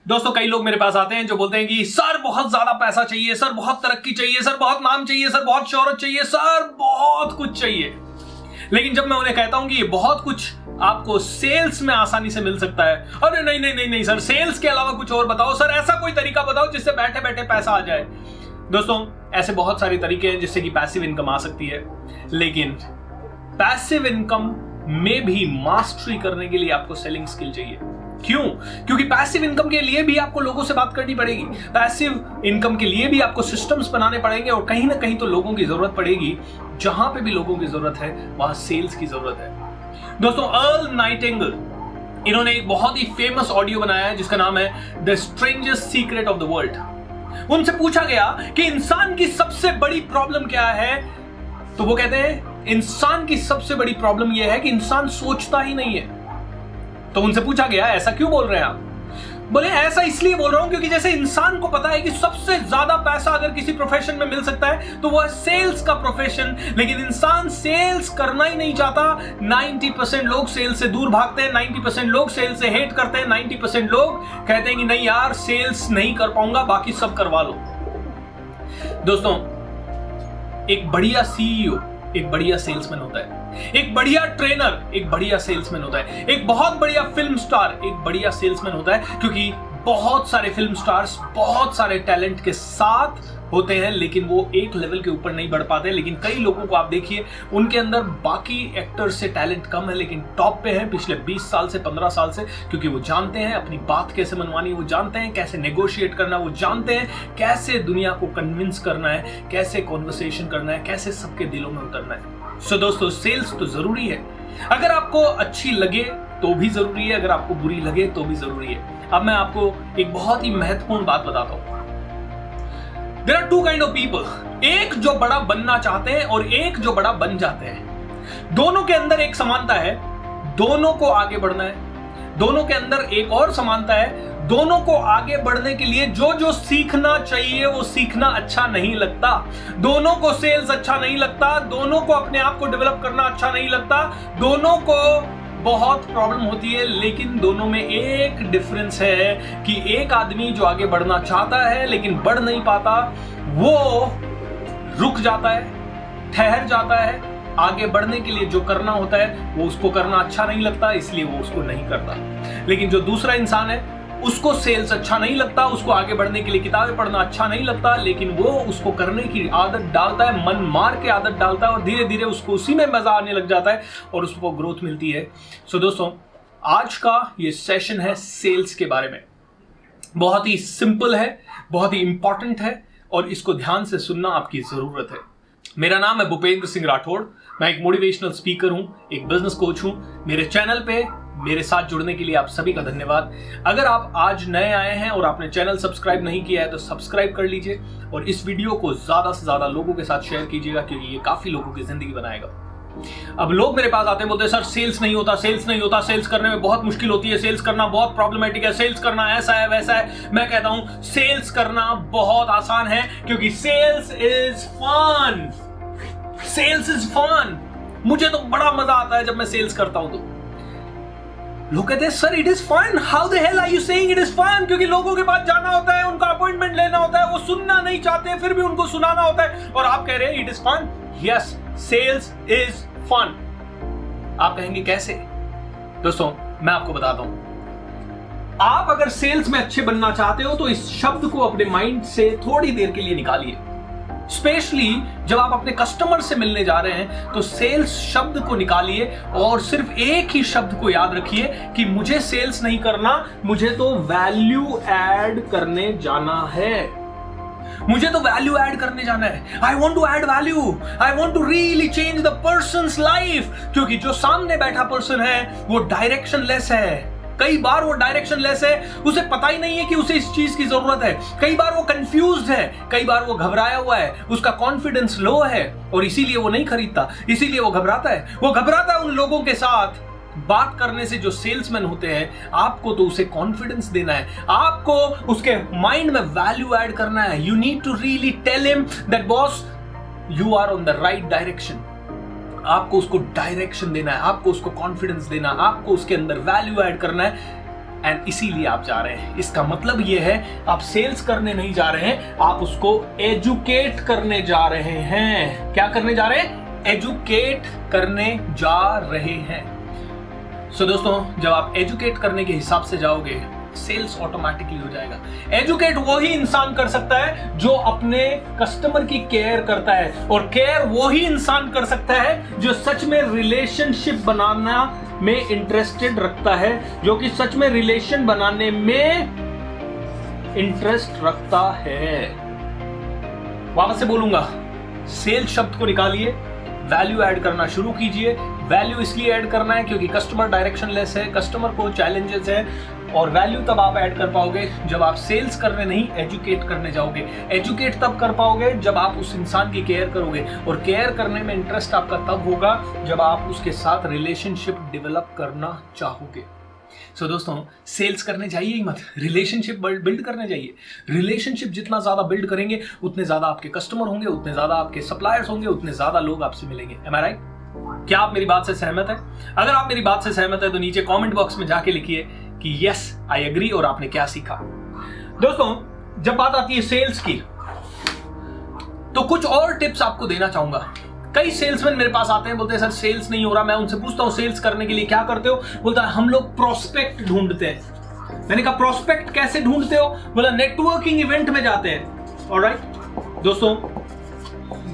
दोस्तों कई लोग मेरे पास आते हैं जो बोलते हैं कि सर बहुत ज्यादा पैसा चाहिए, सर बहुत तरक्की चाहिए, सर बहुत नाम चाहिए, सर बहुत शोहरत चाहिए, सर बहुत कुछ चाहिए। लेकिन जब मैं उन्हें कहता हूं कि ये बहुत कुछ आपको सेल्स में आसानी से मिल सकता है, अरे नहीं नहीं नहीं नहीं सर, सेल्स के अलावा कुछ और बताओ सर, ऐसा कोई तरीका बताओ जिससे बैठे बैठे पैसा आ जाए। दोस्तों ऐसे बहुत सारे तरीके हैं जिससे कि पैसिव इनकम आ सकती है, लेकिन पैसिव इनकम में भी मास्टरी करने के लिए आपको सेलिंग स्किल चाहिए। क्यों? क्योंकि पैसिव इनकम के लिए भी आपको लोगों से बात करनी पड़ेगी, पैसिव इनकम के लिए भी आपको सिस्टम्स बनाने पड़ेंगे, और कहीं ना कहीं तो लोगों की जरूरत पड़ेगी। जहां पे भी लोगों की जरूरत है वहां सेल्स की जरूरत है। दोस्तों अर्ल नाइटिंगेल, इन्होंने एक बहुत ही फेमस ऑडियो बनाया है जिसका नाम है the strangest secret of the world. उनसे पूछा गया कि इंसान की सबसे बड़ी प्रॉब्लम क्या है, तो वो कहते हैं इंसान की सबसे बड़ी प्रॉब्लम यह है कि इंसान सोचता ही नहीं है। तो उनसे पूछा गया ऐसा क्यों बोल रहे हैं आप? बोले ऐसा इसलिए बोल रहा हूं क्योंकि जैसे इंसान को पता है कि सबसे ज्यादा पैसा अगर किसी प्रोफेशन में मिल सकता है तो वो है सेल्स का प्रोफेशन, लेकिन इंसान सेल्स करना ही नहीं चाहता। 90% लोग सेल्स से दूर भागते हैं, 90% लोग सेल्स से हेट करते हैं, 90% लोग कहते हैं कि नहीं यार सेल्स नहीं कर पाऊंगा, बाकी सब करवा लो। दोस्तों एक बढ़िया सीईओ एक बढ़िया सेल्समैन होता है, एक बढ़िया ट्रेनर एक बढ़िया सेल्समैन होता है, एक बहुत बढ़िया फिल्म स्टार एक बढ़िया सेल्समैन होता है, क्योंकि बहुत सारे फिल्म स्टार्स बहुत सारे टैलेंट के साथ होते हैं लेकिन वो एक लेवल के ऊपर नहीं बढ़ पाते। लेकिन कई लोगों को आप देखिए उनके अंदर बाकी एक्टर्स से टैलेंट कम है लेकिन टॉप पे हैं पिछले 20 साल से 15 साल से, क्योंकि वो जानते हैं अपनी बात कैसे मनवानी, वो जानते हैं कैसे नेगोशिएट करना, वो जानते हैं कैसे दुनिया को कन्विंस करना है, कैसे कॉन्वर्सेशन करना है, कैसे सबके दिलों में उतरना है। सो दोस्तों सेल्स तो जरूरी है, अगर आपको अच्छी लगे तो भी जरूरी है, अगर आपको बुरी लगे तो भी जरूरी है। अब मैं आपको एक बहुत ही महत्वपूर्ण बात बताता हूं। There are two kind of people, एक जो बड़ा बनना चाहते हैं और एक जो बड़ा बन जाते हैं। दोनों के अंदर एक समानता है, दोनों को आगे बढ़ना है। दोनों के अंदर एक और समानता है, दोनों को आगे बढ़ने के लिए जो जो सीखना चाहिए वो सीखना अच्छा नहीं लगता। दोनों को सेल्स अच्छा नहीं लगता, दोनों को अपने आप को डेवलप करना अच्छा नहीं लगता, दोनों को बहुत प्रॉब्लम होती है, लेकिन दोनों में एक डिफरेंस है कि एक आदमी जो आगे बढ़ना चाहता है लेकिन बढ़ नहीं पाता, वो रुक जाता है, ठहर जाता है। आगे बढ़ने के लिए जो करना होता है वो उसको करना अच्छा नहीं लगता, इसलिए वो उसको नहीं करता। लेकिन जो दूसरा इंसान है उसको सेल्स अच्छा नहीं लगता, उसको आगे बढ़ने के लिए किताबें पढ़ना अच्छा नहीं लगता, लेकिन वो उसको करने की आदत डालता है, मन मार के आदत डालता है और धीरे धीरे उसको उसी में मजा आने लग जाता है और उसको ग्रोथ मिलती है। सो दोस्तों आज का ये सेशन है सेल्स के बारे में, बहुत ही सिंपल है, बहुत ही इंपॉर्टेंट है और इसको ध्यान से सुनना आपकी जरूरत है। मेरा नाम है भूपेंद्र सिंह राठौड़, मैं एक मोटिवेशनल स्पीकर हूं, एक बिजनेस कोच हूं। मेरे चैनल पे मेरे साथ जुड़ने के लिए आप सभी का धन्यवाद। अगर आप आज नए आए हैं और आपने चैनल सब्सक्राइब नहीं किया है तो सब्सक्राइब कर लीजिए और इस वीडियो को ज्यादा से ज्यादा लोगों के साथ शेयर कीजिएगा, क्योंकि ये काफी लोगों की जिंदगी बनाएगा। अब लोग मेरे पास आते हैं, बोलते हैं सर सेल्स नहीं होता, सेल्स नहीं होता, सेल्स करने में बहुत मुश्किल होती है, सेल्स करना बहुत प्रॉब्लमेटिक है, सेल्स करना ऐसा है वैसा है। मैं कहता हूं सेल्स करना बहुत आसान है, क्योंकि sales is fun. Sales is fun. मुझे तो बड़ा मजा आता है जब मैं सेल्स करता हूं। तो लोग कहते हैं sir it is fun, how the hell are you saying it is fun? क्योंकि लोगों के पास जाना होता है, उनका अपॉइंटमेंट लेना होता है, वो सुनना नहीं चाहते फिर भी उनको सुनाना होता है, और आप कह रहे हैं it is fun. Yes, sales is fun. आप कहेंगे कैसे? दोस्तों मैं आपको बताता हूं। आप अगर सेल्स में अच्छे बनना चाहते हो तो इस शब्द को अपने माइंड से थोड़ी देर के लिए निकालिए। स्पेशली जब आप अपने कस्टमर से मिलने जा रहे हैं तो सेल्स शब्द को निकालिए और सिर्फ एक ही शब्द को याद रखिए कि मुझे सेल्स नहीं करना, मुझे तो वैल्यू ऐड करने जाना है। मुझे तो वैल्यू ऐड करने जाना है। I want to add value, I want to really change the person's life. क्योंकि जो सामने बैठा पर्सन है वो डायरेक्शन लेस है। कई बार वो डायरेक्शन लेस है, उसे पता ही नहीं है कि उसे इस चीज की जरूरत है। कई बार वो कंफ्यूज्ड है, कई बार वो घबराया हुआ है, उसका कॉन्फिडेंस लो है और इसीलिए वो नहीं खरीदता, इसीलिए वो घबराता है। वो घबराता है उन लोगों के साथ बात करने से जो सेल्समैन होते हैं। आपको तो उसे कॉन्फिडेंस देना है, आपको उसके माइंड में वैल्यू ऐड करना है। You need to really tell him that boss you are on the right direction. आपको उसको डायरेक्शन देना है, आपको उसको कॉन्फिडेंस देना है, आपको उसके अंदर वैल्यू ऐड करना है। एंड इसीलिए आप जा रहे हैं। इसका मतलब यह है आप सेल्स करने नहीं जा रहे हैं, आप उसको एजुकेट करने जा रहे हैं। क्या करने जा रहे हैं? एजुकेट करने जा रहे हैं। सो दोस्तों, जब आप एजुकेट करने के हिसाब से जाओगे, सेल्स ऑटोमेटिकली हो जाएगा। एजुकेट वो ही इंसान कर सकता है जो अपने कस्टमर की केयर करता है, और केयर वो ही इंसान कर सकता है जो सच में रिलेशनशिप बनाना में इंटरेस्टेड रखता है, जो कि सच में रिलेशन बनाने में इंटरेस्ट रखता है। वापस से बोलूंगा, सेल्स शब्द को निकालिए, वैल्यू ऐड करना शुरू कीजिए। वैल्यू इसलिए ऐड करना है क्योंकि कस्टमर डायरेक्शनलेस है, कस्टमर को चैलेंजेस है, और वैल्यू तब आप ऐड कर पाओगे जब आप सेल्स करने नहीं एजुकेट करने जाओगे। एजुकेट तब कर पाओगे जब आप उस इंसान की केयर करोगे, और केयर करने में इंटरेस्ट आपका तब होगा जब आप उसके साथ रिलेशनशिप डेवलप करना चाहोगे। सो दोस्तों, सेल्स करने जाइए ही मत, रिलेशनशिप बिल्ड करने जाइए। रिलेशनशिप जितना ज्यादा बिल्ड करेंगे उतने ज्यादा आपके कस्टमर होंगे, उतने ज्यादा आपके सप्लायर्स होंगे, उतने ज्यादा लोग आपसे मिलेंगे। एम आई राइट? क्या आप मेरी बात से सहमत है? अगर आप मेरी बात से सहमत है तो नीचे कमेंट बॉक्स में जाके लिखिए कि यस आई एग्री, और आपने क्या सीखा। दोस्तों, जब बात आती है सेल्स की, तो कुछ और टिप्स आपको देना चाहूंगा। कई सेल्समैन मेरे पास आते हैं, बोलते हैं सर सेल्स नहीं हो रहा। मैं उनसे पूछता हूं सेल्स करने के लिए क्या करते हो? बोलता है हम लोग प्रोस्पेक्ट ढूंढते हैं। मैंने कहा प्रोस्पेक्ट कैसे ढूंढते हो? बोला नेटवर्किंग इवेंट में जाते हैं। ऑलराइट दोस्तों,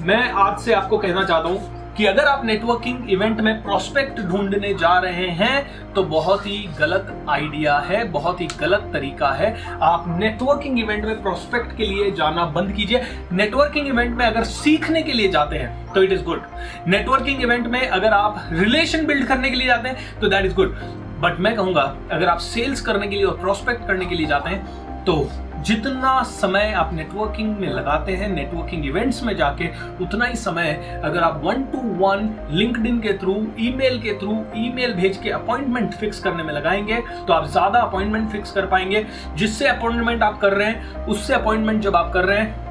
मैं आज से आपको कहना चाहता हूं कि अगर आप नेटवर्किंग इवेंट में प्रोस्पेक्ट ढूंढने जा रहे हैं तो बहुत ही गलत आइडिया है, बहुत ही गलत तरीका है। आप नेटवर्किंग इवेंट में प्रोस्पेक्ट के लिए जाना बंद कीजिए। नेटवर्किंग इवेंट में अगर सीखने के लिए जाते हैं तो it is good. Networking event में अगर आप रिलेशन बिल्ड करने के लिए जाते हैं तो दैट इज गुड। बट मैं कहूंगा अगर आप सेल्स करने के लिए और प्रोस्पेक्ट करने के लिए जाते हैं तो जितना समय आप नेटवर्किंग में लगाते हैं, नेटवर्किंग इवेंट्स में जाके, उतना ही समय अगर आप 1-to-1 लिंक्डइन के थ्रू, ईमेल के थ्रू, ईमेल भेज के अपॉइंटमेंट फिक्स करने में लगाएंगे तो आप ज्यादा अपॉइंटमेंट फिक्स कर पाएंगे। जिससे अपॉइंटमेंट आप कर रहे हैं, उससे अपॉइंटमेंट जब आप कर रहे हैं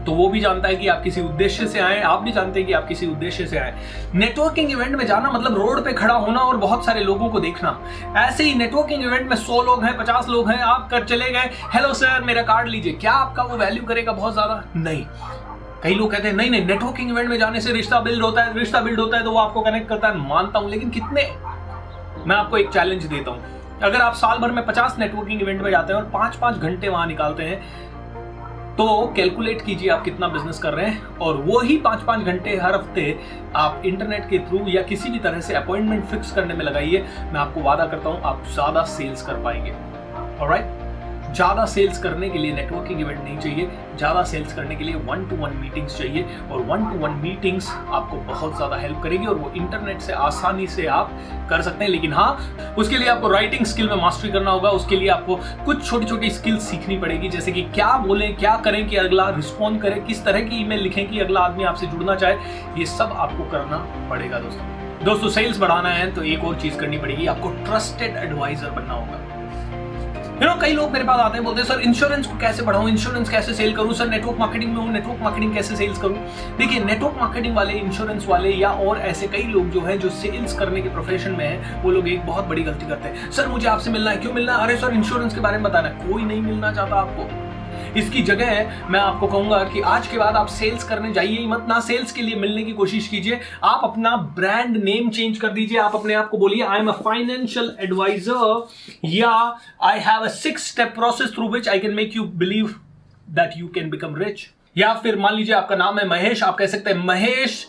तो वो भी जानता है कि आप किसी उद्देश्य से आए, आप भी जानते हैं कि आप किसी उद्देश्य से आए। नेटवर्किंग इवेंट में जाना मतलब रोड पे खड़ा होना और बहुत सारे लोगों को देखना। ऐसे ही नेटवर्किंग इवेंट में 100 लोग हैं, 50 लोग हैं, आप कर चले गए, हेलो सर मेरा कार्ड लीजिए। क्या आपका वो वैल्यू करेगा? बहुत ज्यादा नहीं। कई लोग कहते हैं नहीं नहीं, नेटवर्किंग इवेंट में जाने से रिश्ता बिल्ड होता है, रिश्ता बिल्ड होता है तो वो आपको कनेक्ट करता है। मानता हूं, लेकिन कितने? मैं आपको एक चैलेंज देता हूं, अगर आप साल भर में 50 नेटवर्किंग इवेंट में जाते हैं और 5-5 घंटे वहां निकालते हैं तो कैलकुलेट कीजिए आप कितना बिजनेस कर रहे हैं, और वो ही 5-5 घंटे हर हफ्ते आप इंटरनेट के थ्रू या किसी भी तरह से अपॉइंटमेंट फिक्स करने में लगाइए। मैं आपको वादा करता हूं आप ज्यादा सेल्स कर पाएंगे। ऑलराइट? ज्यादा सेल्स करने के लिए नेटवर्किंग इवेंट नहीं चाहिए, ज्यादा सेल्स करने के लिए 1-to-1 मीटिंग्स चाहिए, और 1-to-1 मीटिंग्स आपको बहुत ज्यादा हेल्प करेगी, और वो इंटरनेट से आसानी से आप कर सकते हैं। लेकिन हाँ, उसके लिए आपको राइटिंग स्किल में मास्टरी करना होगा। उसके लिए आपको कुछ छोटी छोटी स्किल्स सीखनी पड़ेगी, जैसे कि क्या बोलें, क्या करें कि अगला रिस्पॉन्ड करे, किस तरह की ईमेल लिखें कि अगला आदमी आपसे जुड़ना चाहे। ये सब आपको करना पड़ेगा। दोस्तों सेल्स बढ़ाना है तो एक और चीज करनी पड़ेगी, आपको ट्रस्टेड एडवाइजर बनना होगा। कई लोग मेरे पास आते हैं, बोलते हैं सर इंश्योरेंस को कैसे बढ़ाऊं, इंश्योरेंस कैसे सेल करूं, सर नेटवर्क मार्केटिंग में हूं, नेटवर्क मार्केटिंग कैसे सेल्स करूं। देखिए, नेटवर्क मार्केटिंग वाले, इंश्योरेंस वाले या और ऐसे कई लोग जो हैं जो सेल्स करने के प्रोफेशन में हैं, वो लोग एक बहुत बड़ी गलती करते हैं। सर मुझे आपसे मिलना है। क्यों मिलना है? अरे सर इंश्योरेंस के बारे में बताना है। कोई नहीं मिलना चाहता आपको। इसकी जगह मैं आपको कहूंगा कि आज के बाद आप सेल्स करने जाइए ही मत, ना सेल्स के लिए मिलने की कोशिश कीजिए। आप अपना ब्रांड नेम चेंज कर दीजिए। आप अपने आप को बोलिए I am a financial adviser, या I have a 6-step process through which I can make you believe that you can become rich. या फिर मान लीजिए आपका नाम है महेश, आप कह सकते हैं Mahesh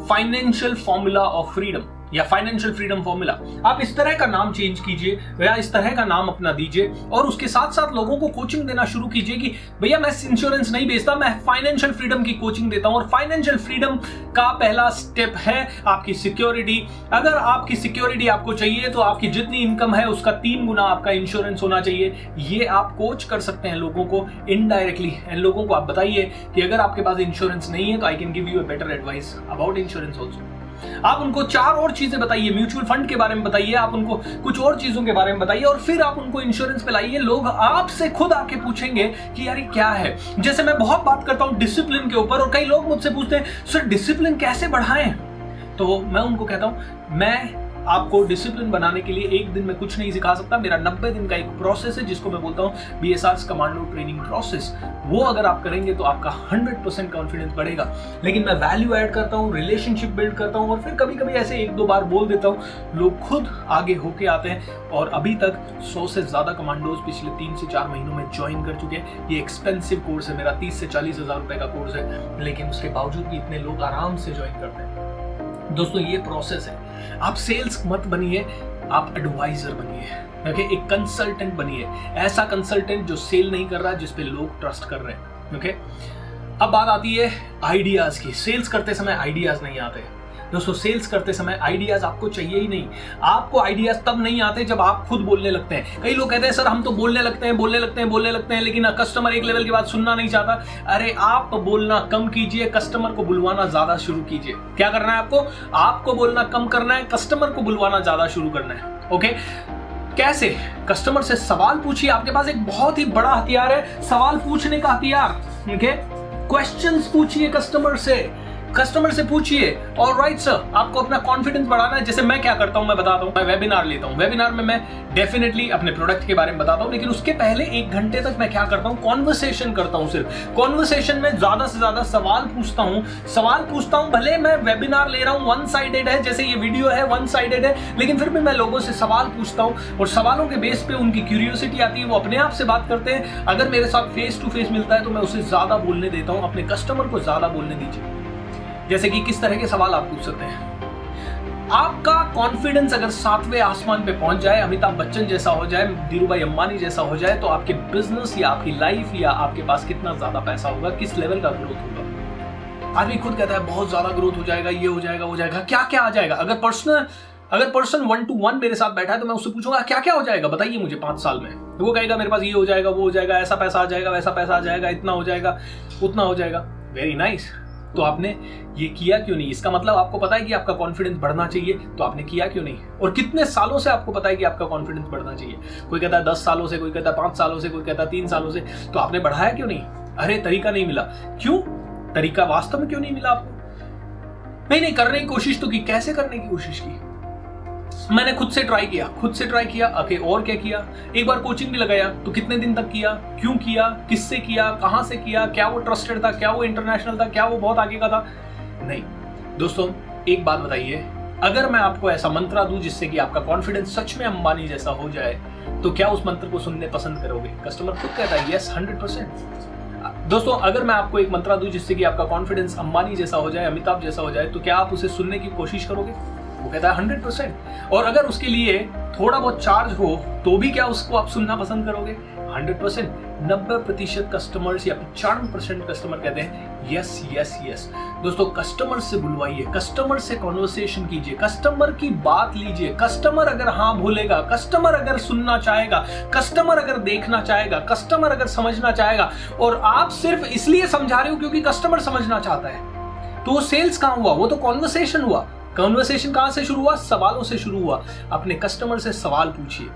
financial formula of freedom या फाइनेंशियल फ्रीडम फॉर्मूला। आप इस तरह का नाम चेंज कीजिए या इस तरह का नाम अपना दीजिए, और उसके साथ साथ लोगों को कोचिंग देना शुरू कीजिए कि भैया मैं इंश्योरेंस नहीं बेचता, मैं फाइनेंशियल फ्रीडम की कोचिंग देता हूं। और फाइनेंशियल फ्रीडम का पहला स्टेप है आपकी सिक्योरिटी। अगर आपकी सिक्योरिटी आपको चाहिए तो आपकी जितनी इनकम है उसका 3 गुना आपका इंश्योरेंस होना चाहिए। ये आप कोच कर सकते हैं लोगों को इनडायरेक्टली। एंड लोगों को आप बताइए कि अगर आपके पास इंश्योरेंस नहीं है तो I can give you a better advice about insurance also. आप उनको 4 और चीजें बताइए, म्यूचुअल फंड के बारे में बताइए, आप उनको कुछ और चीजों के बारे में बताइए, और फिर आप उनको इंश्योरेंस पे लाइए। लोग आपसे खुद आके पूछेंगे कि यार ये क्या है। जैसे मैं बहुत बात करता हूं डिसिप्लिन के ऊपर, और कई लोग मुझसे पूछते हैं सर डिसिप्लिन कैसे बढ़ाएं, तो मैं उनको कहता हूं मैं आपको डिसिप्लिन बनाने के लिए एक दिन में कुछ नहीं सिखा सकता। मेरा 90 दिन का एक प्रोसेस है जिसको मैं बोलता हूँ BSR's कमांडो ट्रेनिंग प्रोसेस। वो अगर आप करेंगे तो आपका 100% कॉन्फिडेंस बढ़ेगा। लेकिन मैं वैल्यू ऐड करता हूँ, रिलेशनशिप बिल्ड करता हूँ और फिर कभी कभी ऐसे 1-2 बार बोल देता हूँ, लोग खुद आगे होके आते हैं। और अभी तक 100 से ज्यादा कमांडोज पिछले 3 से 4 महीनों में ज्वाइन कर चुके हैं। ये एक्सपेंसिव कोर्स है मेरा, 30 से 40 हजार रुपए का कोर्स है, लेकिन उसके बावजूद भी इतने लोग आराम से ज्वाइन करते हैं। दोस्तों ये प्रोसेस है। आप सेल्स मत बनिए, आप एडवाइजर बनिए, ओके? एक कंसल्टेंट बनिए, ऐसा कंसल्टेंट जो सेल नहीं कर रहा, जिस पे लोग ट्रस्ट कर रहे हैं, ओके? अब बात आती है आइडियाज की। सेल्स करते समय आइडियाज नहीं आते दोस्तों। सेल्स करते समय आइडियाज आपको चाहिए ही नहीं। आपको आइडियाज तब नहीं आते जब आप खुद बोलने लगते हैं। कई लोग कहते हैं सर हम तो बोलने लगते हैं, लेकिन कस्टमर एक लेवल के बाद सुनना नहीं चाहता। अरे आप बोलना कम कीजिए, कस्टमर को बुलवाना ज्यादा शुरू कीजिए। क्या करना है आपको बोलना कम करना है, कस्टमर को बुलवाना ज्यादा शुरू करना है, ओके? कैसे? कस्टमर से सवाल पूछिए। आपके पास एक बहुत ही बड़ा हथियार है, सवाल पूछने का हथियार, ओके? क्वेश्चंस पूछिए कस्टमर से पूछिए। ऑलराइट सर, आपको अपना कॉन्फिडेंस बढ़ाना है। जैसे मैं क्या करता हूं मैं बताता हूं। मैं वेबिनार लेता हूं, वेबिनार में मैं डेफिनेटली अपने प्रोडक्ट के बारे में बताता हूं, लेकिन उसके पहले 1 घंटे तक मैं क्या करता हूं, कॉन्वर्सेशन करता हूं। सिर्फ कॉन्वर्सेशन में ज्यादा से ज्यादा सवाल पूछता हूं। भले मैं वेबिनार ले रहा हूं, वन साइडेड है, जैसे ये वीडियो है वन साइडेड है, लेकिन फिर भी मैं लोगों से सवाल पूछता हूं और सवालों के बेस पे उनकी क्यूरियोसिटी आती है, वो अपने आप से बात करते हैं। अगर मेरे साथ फेस टू फेस मिलता है तो मैं उसे ज्यादा बोलने देता हूं। अपने कस्टमर को ज्यादा बोलने दीजिए। जैसे कि किस तरह के सवाल आप पूछ सकते हैं। आपका कॉन्फिडेंस अगर 7वें आसमान पे पहुंच जाए, अमिताभ बच्चन जैसा हो जाए, धीरूभाई अंबानी जैसा हो जाए, तो आपके बिजनेस या आपकी लाइफ या आपके पास कितना ज्यादा पैसा होगा, किस लेवल का ग्रोथ होगा। आदमी खुद कहता है बहुत ज्यादा ग्रोथ हो जाएगा, ये हो जाएगा, वो जाएगा। क्या क्या आ जाएगा? अगर पर्सन 1-to-1 मेरे साथ बैठा है तो मैं उससे पूछूंगा क्या क्या हो जाएगा, बताइए मुझे 5 साल में। तो वो कहेगा मेरे पास ये हो जाएगा, वो हो जाएगा, ऐसा पैसा आ जाएगा, वैसा पैसा आ जाएगा, इतना हो जाएगा, उतना हो जाएगा। Very nice. तो आपने ये किया क्यों नहीं? इसका मतलब आपको पता है कि आपका कॉन्फिडेंस बढ़ना चाहिए, तो आपने किया क्यों नहीं? और कितने सालों से आपको पता है कि आपका कॉन्फिडेंस बढ़ना चाहिए? कोई कहता है 10 सालों से, कोई कहता है 5 सालों से, कोई कहता है 3 सालों से। तो आपने बढ़ाया क्यों नहीं? अरे तरीका नहीं मिला। क्यों? तरीका वास्तव में क्यों नहीं मिला आपको? नहीं, करने की कोशिश तो की। कैसे करने की कोशिश की? मैंने खुद से ट्राई किया। ओके, और क्या किया? एक बार कोचिंग भी लगाया। तो कितने दिन तक किया, क्यों किया, किससे किया, कहां से किया, क्या वो ट्रस्टेड था, क्या वो इंटरनेशनल था, क्या वो बहुत आगे का था? नहीं दोस्तों, एक बात बताइए, अगर मैं आपको ऐसा मंत्र दूं जिससे कि आपका कॉन्फिडेंस सच में अंबानी जैसा हो जाए, तो क्या उस मंत्र को सुनने पसंद करोगे? कस्टमर खुद कहता है यस, 100%। दोस्तों, अगर मैं आपको एक मंत्र दूं जिससे कि आपका कॉन्फिडेंस अंबानी जैसा हो जाए, अमिताभ जैसा हो जाए, तो क्या आप उसे सुनने की कोशिश करोगे? वो कहता है 100%। और अगर उसके लिए थोड़ा बहुत चार्ज हो तो भी क्या उसको आप सुनना पसंद करोगे? 100%। 90% कस्टमर्स या 95% कस्टमर कहते हैं यस यस यस। दोस्तों, कस्टमर से बुलवाइए, कस्टमर से कॉन्वर्सेशन कीजिए, कस्टमर की बात लीजिए। कस्टमर अगर हाँ बोलेगा, कस्टमर अगर सुनना चाहेगा, कस्टमर अगर देखना चाहेगा, कस्टमर अगर समझना चाहेगा, और आप सिर्फ इसलिए समझा रहे हो क्योंकि कस्टमर समझना चाहता है, तो वो सेल्स कहां हुआ? वो तो कॉन्वर्सेशन हुआ। कॉन्वर्सेशन कहां से शुरू हुआ? सवालों से शुरू हुआ। अपने कस्टमर से सवाल पूछिए।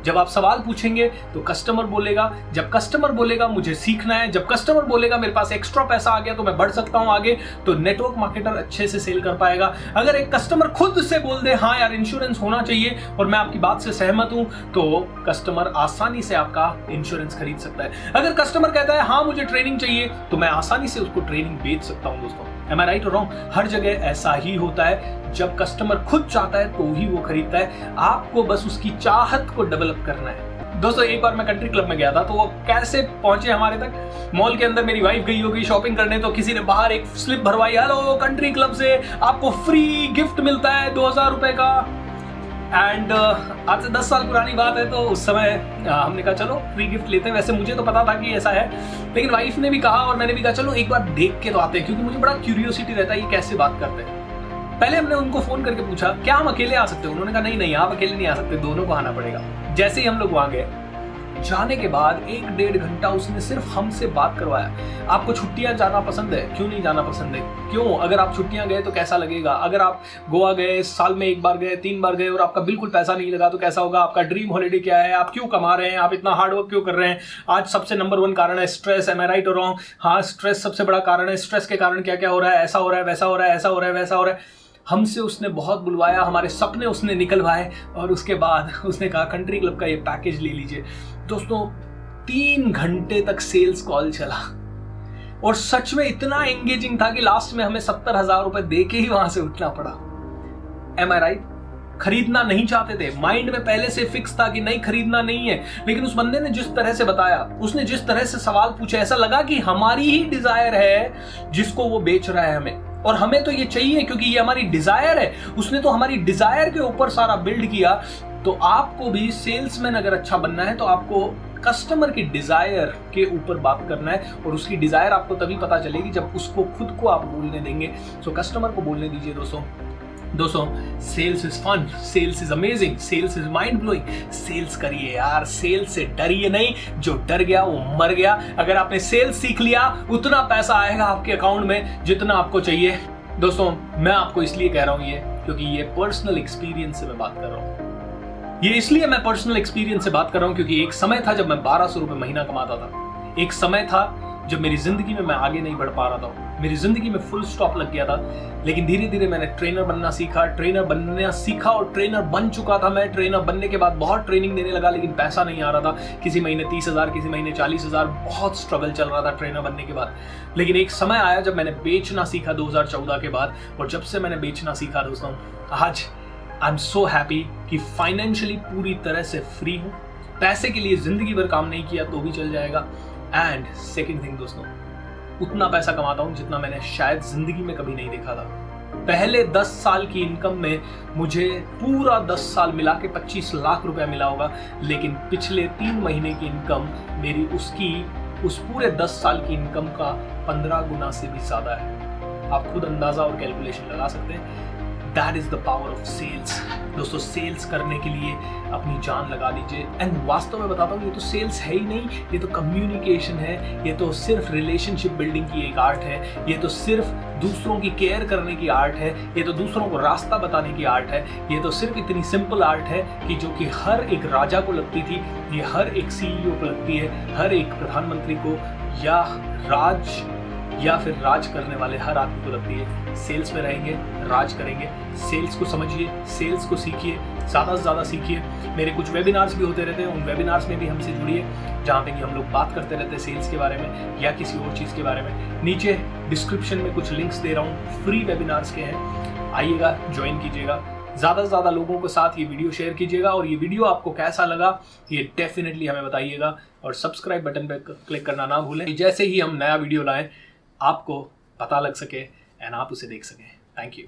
जब आप सवाल पूछेंगे तो कस्टमर बोलेगा। जब कस्टमर बोलेगा मुझे सीखना है, जब कस्टमर बोलेगा मेरे पास एक्स्ट्रा पैसा आ गया तो मैं बढ़ सकता हूं आगे, तो नेटवर्क मार्केटर अच्छे से सेल कर पाएगा। अगर एक कस्टमर खुद से बोल दे हाँ यार इंश्योरेंस होना चाहिए और मैं आपकी बात से सहमत हूं, तो कस्टमर आसानी से आपका इंश्योरेंस खरीद सकता है। अगर कस्टमर कहता है हाँ मुझे ट्रेनिंग चाहिए, तो मैं आसानी से उसको ट्रेनिंग बेच सकता हूं। दोस्तों, एम आई राइट और रॉन्ग? हर जगह ऐसा ही होता है। जब कस्टमर खुद चाहता है तो ही वो खरीदता है। आपको बस उसकी चाहत को डेवलप करना है। दोस्तों, एक बार मैं कंट्री क्लब में गया था, तो वो कैसे पहुंचे हमारे तक? मॉल के अंदर मेरी वाइफ गई होगी शॉपिंग करने, तो किसी ने बाहर एक स्लिप भरवाई, हेलो कंट्री क्लब से आपको फ्री गिफ्ट मिलता है 2000 रुपए का। एंड आज से 10 साल पुरानी बात है, तो उस समय हमने कहा चलो फ्री गिफ्ट लेते हैं। वैसे मुझे तो पता था कि ऐसा है, लेकिन वाइफ ने भी कहा और मैंने भी कहा चलो एक बार देख के तो आते हैं, क्योंकि मुझे बड़ा क्यूरियोसिटी रहता है ये कैसे बात करते हैं। पहले हमने उनको फोन करके पूछा क्या हम अकेले आ सकते हैं? उन्होंने कहा नहीं आप अकेले नहीं आ सकते, दोनों को आना पड़ेगा। जैसे ही हम लोग वहां गए, जाने के बाद 1-1.5 घंटा उसने सिर्फ हमसे बात करवाया। आपको छुट्टियां जाना पसंद है? क्यों नहीं जाना पसंद है? क्यों? अगर आप छुट्टियां गए तो कैसा लगेगा? अगर आप गोवा गए, साल में 1 बार गए, 3 बार गए और आपका बिल्कुल पैसा नहीं लगा तो कैसा होगा? आपका ड्रीम हॉलिडे क्या है? आप क्यों कमा रहे हैं? आप इतना हार्डवर्क क्यों कर रहे हैं? आज सबसे नंबर 1 कारण है स्ट्रेस। एम आई राइट और रॉन्ग? हाँ, स्ट्रेस सबसे बड़ा कारण है। स्ट्रेस के कारण क्या क्या हो रहा है? ऐसा हो रहा है, वैसा हो रहा है, ऐसा हो रहा है, वैसा हो रहा है। हमसे उसने बहुत बुलवाया, हमारे सपने उसने निकलवाए और उसके बाद उसने कहा कंट्री क्लब का ये पैकेज ले लीजिए। दोस्तों 3 घंटे तक सेल्स कॉल चला और सच में इतना एंगेजिंग था कि लास्ट में हमें 70,000 रुपए दे के ही वहां से उठना पड़ा। एम आई राइट? खरीदना नहीं चाहते थे, माइंड में पहले से फिक्स था कि नहीं खरीदना नहीं है, लेकिन उस बंदे ने जिस तरह से बताया, उसने जिस तरह से सवाल पूछे, ऐसा लगा कि हमारी ही डिजायर है जिसको वो बेच रहा है हमें, और हमें तो ये चाहिए क्योंकि ये हमारी डिजायर है। उसने तो हमारी डिजायर के ऊपर सारा बिल्ड किया। तो आपको भी सेल्समैन अगर अच्छा बनना है तो आपको कस्टमर की डिजायर के ऊपर बात करना है, और उसकी डिजायर आपको तभी पता चलेगी जब उसको खुद को आप बोलने देंगे। सो कस्टमर को बोलने दीजिए दोस्तों sales is fun, sales is amazing, sales is mind blowing. Sales करिए यार, सेल्स से डरिए नहीं, जो डर गया वो मर गया। अगर आपने सेल्स सीख लिया उतना पैसा आएगा आपके अकाउंट में जितना आपको चाहिए। दोस्तों मैं आपको इसलिए कह रहा हूं ये क्योंकि ये पर्सनल एक्सपीरियंस से मैं बात कर रहा हूं। ये इसलिए मैं पर्सनल एक्सपीरियंस से बात कर रहा हूं क्योंकि एक समय था जब मैं 1200 रुपए महीना कमाता था। एक समय था जब मेरी जिंदगी में मैं आगे नहीं बढ़ पा रहा था, मेरी जिंदगी में फुल स्टॉप लग गया था। लेकिन धीरे धीरे मैंने ट्रेनर बनना सीखा और ट्रेनर बन चुका था मैं। ट्रेनर बनने के बाद बहुत ट्रेनिंग देने लगा, लेकिन पैसा नहीं आ रहा था। किसी महीने 30,000, किसी महीने 40,000, बहुत स्ट्रगल चल रहा था ट्रेनर बनने के बाद। लेकिन एक समय आया जब मैंने बेचना सीखा 2014 के बाद, और जब से मैंने बेचना सीखा दोस्तों, आज आई एम सो हैप्पी कि फाइनेंशियली पूरी तरह से फ्री हूं। पैसे के लिए जिंदगी भर काम नहीं किया तो भी चल जाएगा। एंड सेकेंड थिंग दोस्तों, उतना पैसा कमाता हूं जितना मैंने शायद जिंदगी में कभी नहीं देखा था। पहले 10 साल की इनकम में मुझे पूरा 10 साल मिला के 25 लाख रुपया मिला होगा, लेकिन पिछले 3 महीने की इनकम मेरी उस पूरे 10 साल की इनकम का 15 गुना से भी ज्यादा है। आप खुद अंदाजा और कैलकुलेशन लगा सकते हैं। That is the power of sales. दोस्तों सेल्स करने के लिए अपनी जान लगा दीजिए। एंड वास्तव में बताता हूँ, ये तो सेल्स है ही नहीं, ये तो कम्युनिकेशन है, ये तो सिर्फ रिलेशनशिप बिल्डिंग की एक आर्ट है, ये तो सिर्फ दूसरों की केयर करने की आर्ट है, ये तो दूसरों को रास्ता बताने की आर्ट है। ये तो सिर्फ इतनी सिंपल आर्ट है कि जो कि हर एक राजा को लगती थी, ये हर एक CEO को लगती है, हर एक प्रधानमंत्री को या फिर राज करने वाले हर आदमी को लगती है। सेल्स में रहेंगे, राज करेंगे। सेल्स को समझिए, सेल्स को सीखिए, ज़्यादा से ज़्यादा सीखिए। मेरे कुछ वेबिनार्स भी होते रहते हैं, उन वेबिनार्स में भी हमसे जुड़िए, जहाँ पे कि हम लोग बात करते रहते हैं सेल्स के बारे में या किसी और चीज़ के बारे में। नीचे डिस्क्रिप्शन में कुछ लिंक्स दे रहा हूँ, फ्री वेबिनार्स के हैं, आइएगा, ज्वाइन कीजिएगा। ज़्यादा से ज़्यादा लोगों के साथ ये वीडियो शेयर कीजिएगा, और ये वीडियो आपको कैसा लगा ये डेफिनेटली हमें बताइएगा, और सब्सक्राइब बटन पर क्लिक करना ना भूलें। जैसे ही हम नया वीडियो लाएं आपको पता लग सके एंड आप उसे देख सकें। Thank you.